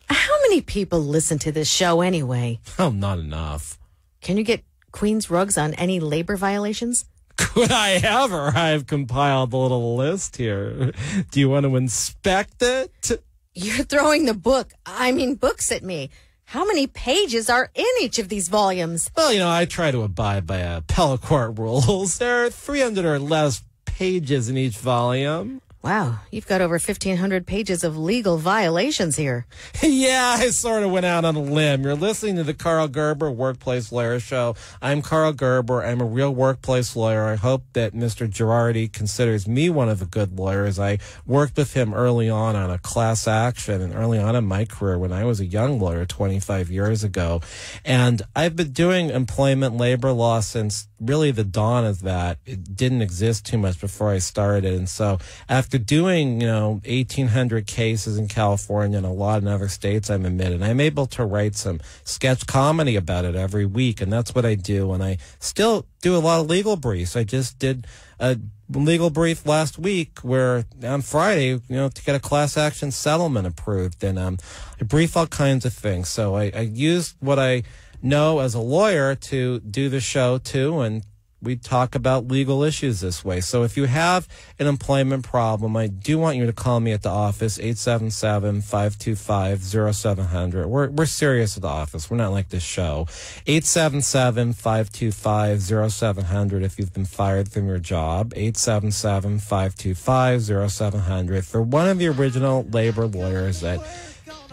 How many people listen to this show anyway? Oh, not enough. Can you get Queen's rugs on any labor violations? Could I ever? I've compiled a little list here. Do you want to inspect it? You're throwing the books at me. How many pages are in each of these volumes? Well, I try to abide by appellate court rules. There are 300 or less pages in each volume. Wow, you've got over 1,500 pages of legal violations here. Yeah, I sort of went out on a limb. You're listening to the Karl Gerber Workplace Lawyer Show. I'm Karl Gerber. I'm a real workplace lawyer. I hope that Mr. Girardi considers me one of the good lawyers. I worked with him early on a class action and early on in my career when I was a young lawyer 25 years ago. And I've been doing employment labor law since really the dawn of that. It didn't exist too much before I started. And so after doing, 1,800 cases in California and a lot in other states, I'm admitted, I'm able to write some sketch comedy about it every week. And that's what I do. And I still do a lot of legal briefs. I just did a legal brief last week where on Friday, to get a class action settlement approved. And I brief all kinds of things. So I used what I know as a lawyer to do the show too, and we talk about legal issues this way. So if you have an employment problem, I do want you to call me at the office, 877-525-0700. We're serious at the office. We're not like this show. 877-525-0700 if you've been fired from your job. 877-525-0700 for one of the original labor lawyers that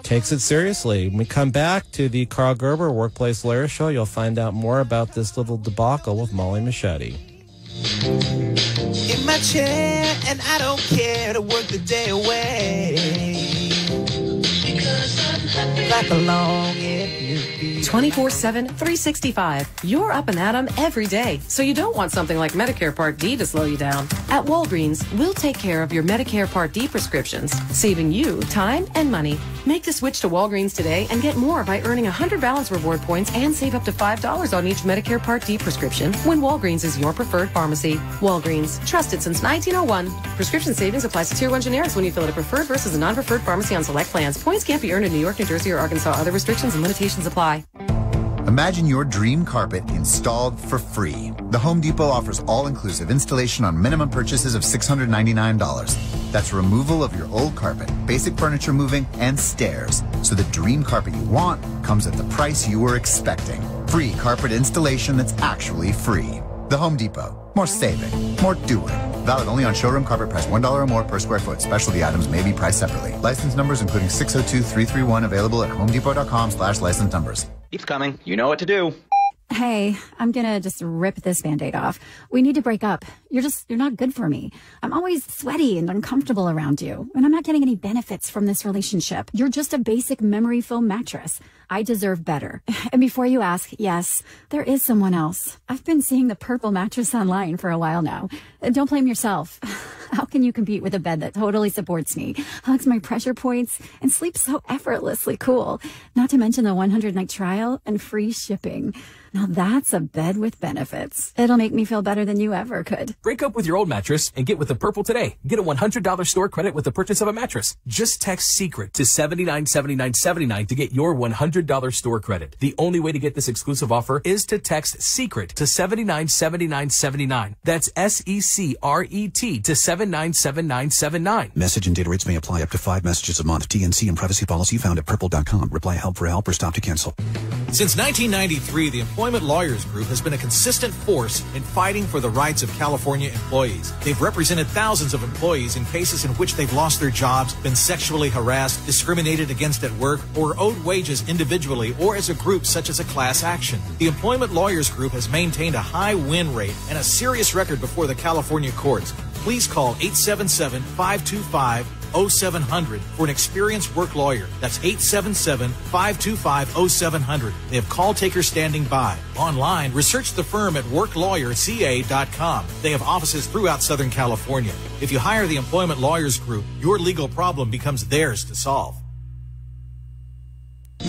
takes it seriously. When we come back to the Karl Gerber Workplace Lawyer Show, you'll find out more about this little debacle with Molly Machete. In my chair, and I don't care to work the day away. Because I'm happy. Clap along if you feel 24/7, 365. You're up and at 'em every day, so you don't want something like Medicare Part D to slow you down. At Walgreens, we'll take care of your Medicare Part D prescriptions, saving you time and money. Make the switch to Walgreens today and get more by earning 100 balance reward points and save up to $5 on each Medicare Part D prescription when Walgreens is your preferred pharmacy. Walgreens, trusted since 1901. Prescription savings applies to Tier 1 generics when you fill at a preferred versus a non-preferred pharmacy on select plans. Points can't be earned in New York, New Jersey, or Arkansas. Other restrictions and limitations apply. Imagine your dream carpet installed for free. The Home Depot offers all-inclusive installation on minimum purchases of $699. That's removal of your old carpet, basic furniture moving, and stairs. So the dream carpet you want comes at the price you were expecting. Free carpet installation that's actually free. The Home Depot. More saving. More doing. Valid only on showroom carpet price $1 or more per square foot. Specialty items may be priced separately. License numbers including 602-331 available at homedepot.com/license numbers. Keeps coming. You know what to do. Hey, I'm gonna just rip this Band-Aid off. We need to break up. You're not good for me. I'm always sweaty and uncomfortable around you, and I'm not getting any benefits from this relationship. You're just a basic memory foam mattress. I deserve better. And before you ask, yes, there is someone else. I've been seeing the purple mattress online for a while now. Don't blame yourself. How can you compete with a bed that totally supports me, hugs my pressure points, and sleeps so effortlessly cool? Not to mention the 100-night trial and free shipping. Now that's a bed with benefits. It'll make me feel better than you ever could. Break up with your old mattress and get with the purple today. Get a $100 store credit with the purchase of a mattress. Just text SECRET to 797979 to get your $100 store credit. The only way to get this exclusive offer is to text SECRET to 797979. That's SECRET to 797979. Message and data rates may apply. Up to 5 messages a month. TNC and privacy policy found at purple.com. Reply help for help or stop to cancel. Since 1993, the Employment Lawyers Group has been a consistent force in fighting for the rights of California employees. They've represented thousands of employees in cases in which they've lost their jobs, been sexually harassed, discriminated against at work, or owed wages individually or as a group such as a class action. The Employment Lawyers Group has maintained a high win rate and a serious record before the California courts. Please call 877-525-0700 for an experienced work lawyer. That's 877-525-0700. They have call takers standing by. Online, research the firm at worklawyerca.com. They have offices throughout Southern California. If you hire the Employment Lawyers Group, your legal problem becomes theirs to solve.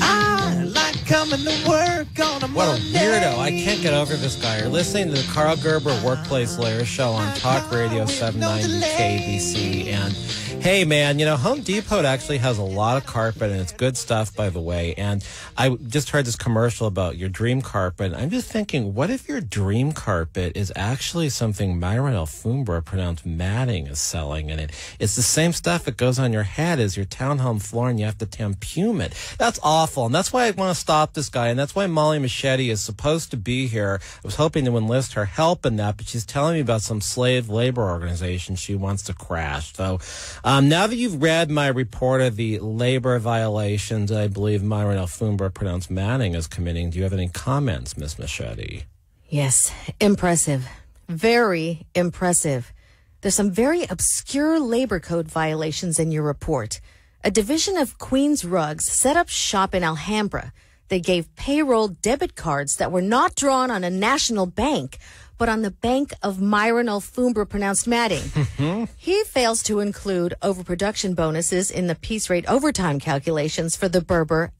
I like coming to work on a What a Monday. weirdo. I can't get over this guy. You're listening to the Karl Gerber Workplace Lawyer Show on Talk Radio 790 KABC. And hey, man, you know, Home Depot actually has a lot of carpet, and it's good stuff, by the way. And I just heard this commercial about your dream carpet. I'm just thinking, what if your dream carpet is actually something Myron Alfombra, pronounced matting, is selling? And it's the same stuff that goes on your head as your townhome floor, and you have to tampume it. That's awful. And that's why I want to stop this guy. And that's why Molly Machete is supposed to be here. I was hoping to enlist her help in that, but she's telling me about some slave labor organization she wants to crash. So now that you've read my report of the labor violations I believe Myron Alfombra, pronounced Manning, is committing, do you have any comments, Miss Machete? Yes, impressive. Very impressive. There's some very obscure labor code violations in your report. A division of Queens Rugs set up shop in Alhambra. They gave payroll debit cards that were not drawn on a national bank, but on the bank of Myron Alfombra, pronounced Matting. He fails to include overproduction bonuses in the piece rate overtime calculations for the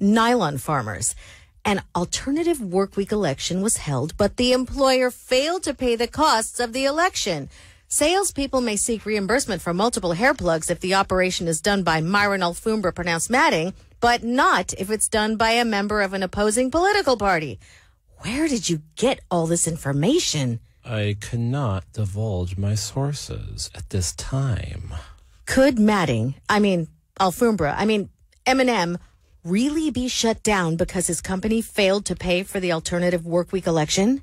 nylon farmers. An alternative workweek election was held, but the employer failed to pay the costs of the election. Salespeople may seek reimbursement for multiple hair plugs if the operation is done by Myron Alfombra, pronounced Matting, but not if it's done by a member of an opposing political party. Where did you get all this information? I cannot divulge my sources at this time. Could Alfombra, Eminem, really be shut down because his company failed to pay for the alternative workweek election?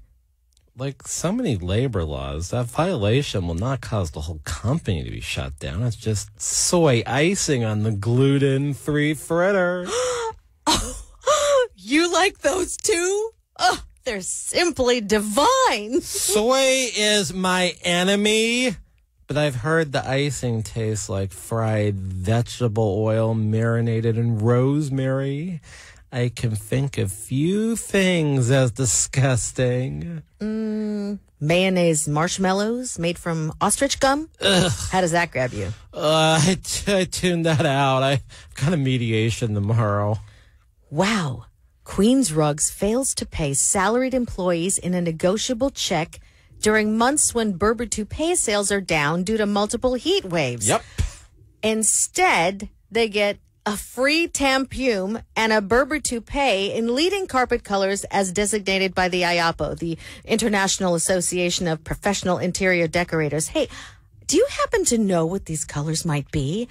Like so many labor laws, that violation will not cause the whole company to be shut down. It's just soy icing on the gluten-free fritter. You like those too? Oh, they're simply divine. Soy is my enemy, but I've heard the icing tastes like fried vegetable oil marinated in rosemary. I can think of few things as disgusting. Mayonnaise marshmallows made from ostrich gum? Ugh. How does that grab you? I tuned that out. I've got a mediation tomorrow. Wow. Queens Rugs fails to pay salaried employees in a negotiable check during months when Berber toupee sales are down due to multiple heat waves. Yep. Instead, they get a free tampume and a Berber toupee in leading carpet colors as designated by the IAPO, the International Association of Professional Interior Decorators. Hey, do you happen to know what these colors might be?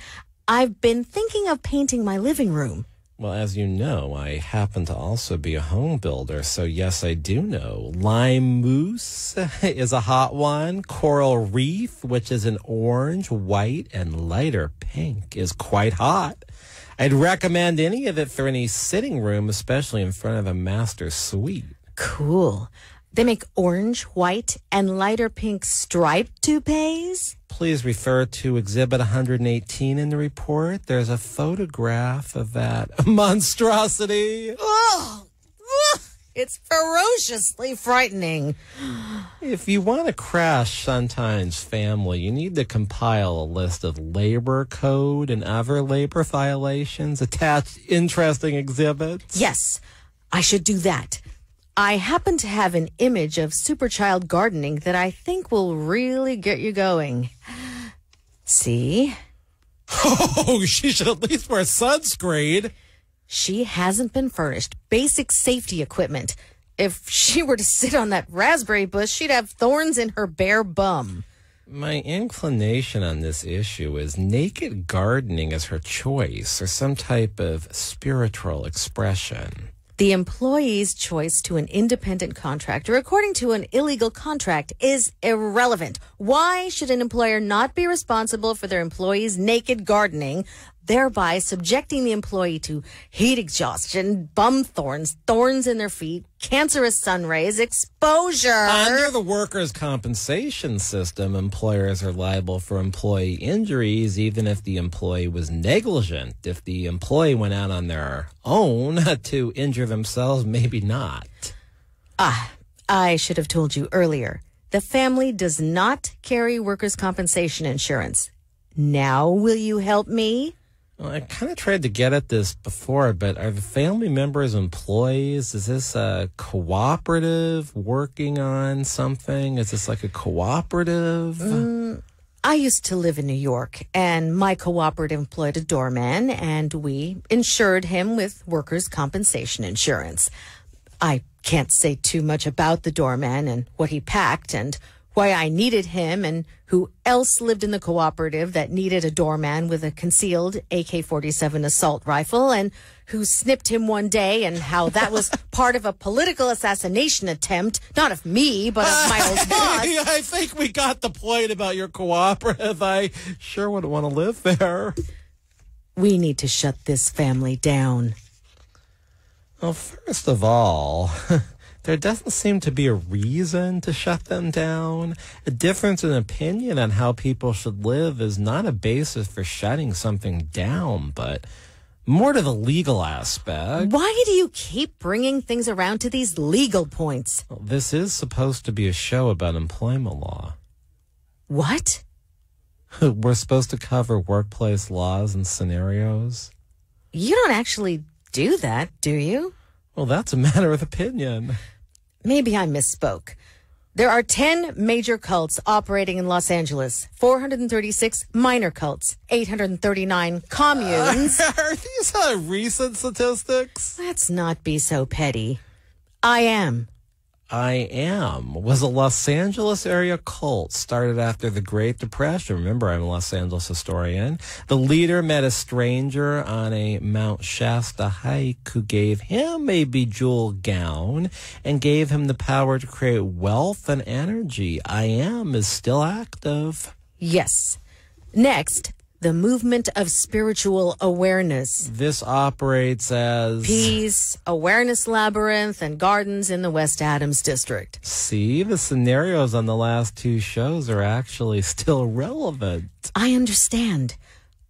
I've been thinking of painting my living room. Well, as you know, I happen to also be a home builder, so yes, I do know. Lime mousse is a hot one. Coral reef, which is an orange, white, and lighter pink, is quite hot. I'd recommend any of it for any sitting room, especially in front of a master suite. Cool. They make orange, white, and lighter pink striped toupees? Please refer to Exhibit 118 in the report. There's a photograph of that monstrosity. Oh, it's ferociously frightening. If you want to crash Suntine's family, you need to compile a list of labor code and other labor violations, attach interesting exhibits. Yes, I should do that. I happen to have an image of superchild gardening that I think will really get you going. See? Oh, she should at least wear sunscreen. She hasn't been furnished basic safety equipment. If she were to sit on that raspberry bush, she'd have thorns in her bare bum. My inclination on this issue is naked gardening is her choice or some type of spiritual expression. The employee's choice to an independent contractor according to an illegal contract is irrelevant. Why should an employer not be responsible for their employee's naked gardening, thereby subjecting the employee to heat exhaustion, bum thorns, thorns in their feet, cancerous sun rays, exposure? Under the workers' compensation system, employers are liable for employee injuries even if the employee was negligent. If the employee went out on their own to injure themselves, maybe not. I should have told you earlier. The family does not carry workers' compensation insurance. Now will you help me? Well, I kind of tried to get at this before, but are the family members employees? Is this a cooperative working on something? Is this like a cooperative? I used to live in New York, and my cooperative employed a doorman, and we insured him with workers' compensation insurance. I can't say too much about the doorman and what he packed and why I needed him and who else lived in the cooperative that needed a doorman with a concealed AK-47 assault rifle and who snipped him one day and how that was part of a political assassination attempt, not of me, but of my old boss. I think we got the point about your cooperative. I sure wouldn't want to live there. We need to shut this family down. Well, first of all, there doesn't seem to be a reason to shut them down. A difference in opinion on how people should live is not a basis for shutting something down, but more to the legal aspect. Why do you keep bringing things around to these legal points? Well, this is supposed to be a show about employment law. What? We're supposed to cover workplace laws and scenarios. You don't actually do that, do you? Well, that's a matter of opinion. Maybe I misspoke. There are 10 major cults operating in Los Angeles, 436 minor cults, 839 communes. Are these recent statistics? Let's not be so petty. I Am was a Los Angeles area cult started after the Great Depression. Remember, I'm a Los Angeles historian. The leader met a stranger on a Mount Shasta hike who gave him a bejeweled gown and gave him the power to create wealth and energy. I Am is still active. Yes. Next, the movement of spiritual awareness. This operates as Peace, Awareness Labyrinth, and Gardens in the West Adams District. See, the scenarios on the last two shows are actually still relevant. I understand.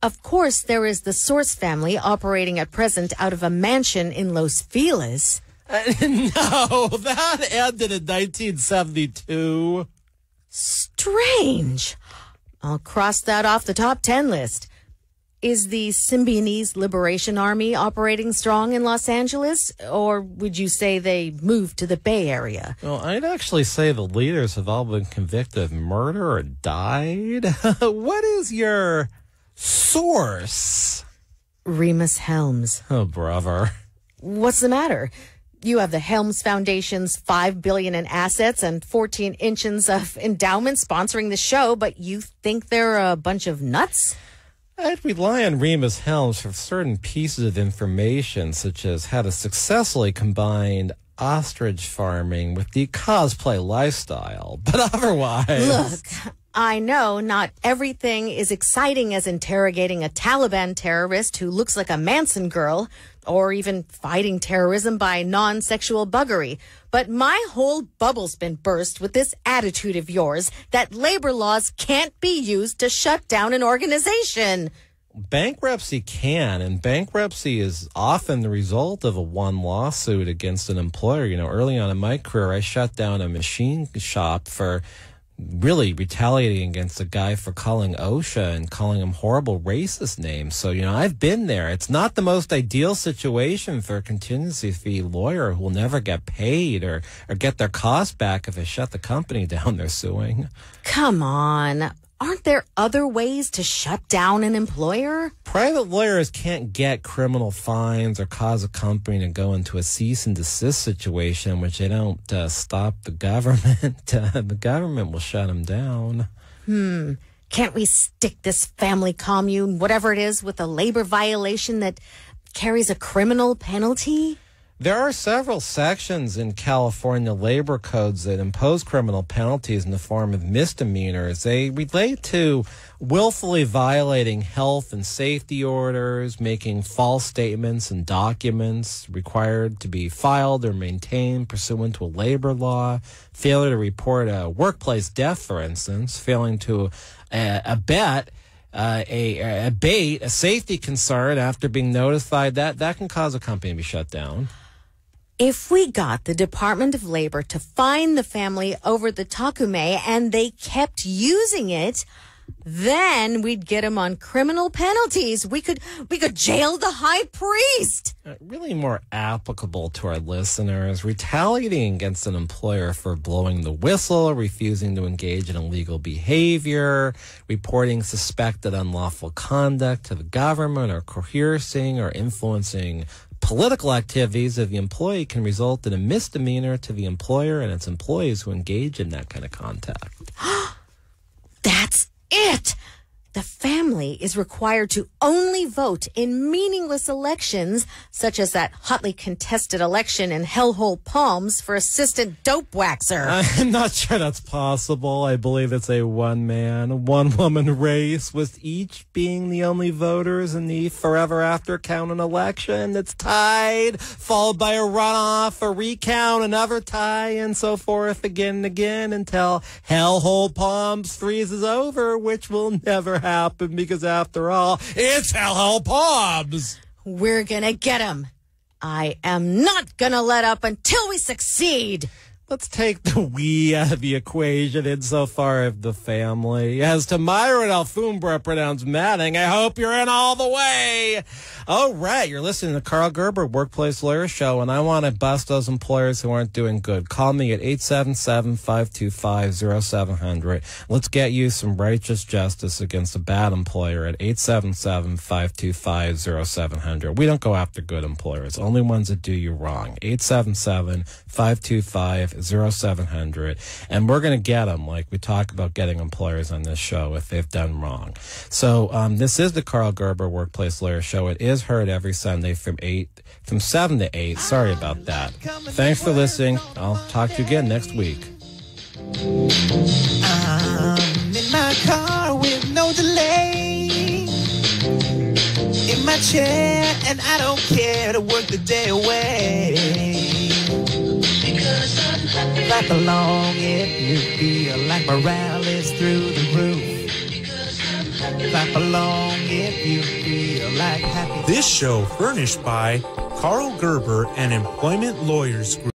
Of course, there is the Source family operating at present out of a mansion in Los Feliz. No, that ended in 1972. Strange. I'll cross that off the top 10 list. Is the Symbionese Liberation Army operating strong in Los Angeles? Or would you say they moved to the Bay Area? Well, I'd actually say the leaders have all been convicted of murder or died. What is your source? Remus Helms. Oh, brother. What's the matter? You have the Helms Foundation's $5 billion in assets and 14 inches of endowment sponsoring the show, but you think they're a bunch of nuts? I'd rely on Remus Helms for certain pieces of information, such as how to successfully combine ostrich farming with the cosplay lifestyle. But otherwise... Look, I know not everything is exciting as interrogating a Taliban terrorist who looks like a Manson girl, or even fighting terrorism by non-sexual buggery. But my whole bubble's been burst with this attitude of yours that labor laws can't be used to shut down an organization. Bankruptcy can, and bankruptcy is often the result of a one lawsuit against an employer. You know, early on in my career, I shut down a machine shop for really retaliating against a guy for calling OSHA and calling him horrible racist names. So, you know, I've been there. It's not the most ideal situation for a contingency fee lawyer who will never get paid or get their costs back if they shut the company down they're suing. Come on. Aren't there other ways to shut down an employer? Private lawyers can't get criminal fines or cause a company to go into a cease and desist situation in which they don't stop the government. The government will shut them down. Can't we stick this family commune, whatever it is, with a labor violation that carries a criminal penalty? There are several sections in California labor codes that impose criminal penalties in the form of misdemeanors. They relate to willfully violating health and safety orders, making false statements and documents required to be filed or maintained pursuant to a labor law, failure to report a workplace death, for instance, failing to abet a safety concern after being notified that can cause a company to be shut down. If we got the Department of Labor to fine the family over the Takume and they kept using it, Then we'd get him on criminal penalties. We could jail the high priest. Really more applicable to our listeners. Retaliating against an employer for blowing the whistle, refusing to engage in illegal behavior, reporting suspected unlawful conduct to the government, or coercing or influencing political activities of the employee can result in a misdemeanor to the employer and its employees who engage in that kind of contact. That's it! The family is required to only vote in meaningless elections, such as that hotly contested election in Hellhole Palms for assistant dope waxer. I'm not sure that's possible. I believe it's a one-man, one-woman race, with each being the only voters in the forever after count an election that's tied, followed by a runoff, a recount, another tie, and so forth again and again until Hellhole Palms freezes over, which will never happen because, after all, it's Hellhole Palms. We're gonna get him. I am not gonna let up until we succeed. Let's take the we out of the equation insofar as the family. As to Myron Alfombra, pronounced Manning, I hope you're in all the way. All right, you're listening to Karl Gerber, Workplace Lawyer Show, and I want to bust those employers who aren't doing good. Call me at 877-525-0700. Let's get you some righteous justice against a bad employer at 877-525-0700. We don't go after good employers, only ones that do you wrong. 877-525-0700. And we're going to get them like we talk about getting employers on this show if they've done wrong. So this is the Karl Gerber Workplace Lawyer Show. It is heard every Sunday from 7 to 8. Sorry about that. Thanks for listening. I'll talk to you again next week. I'm in my car with no delay, in my chair, and I don't care to work the day away. Clap along if you feel like morale is through the roof. Clap along if you feel like happy. This show furnished by Karl Gerber and Employment Lawyers Group.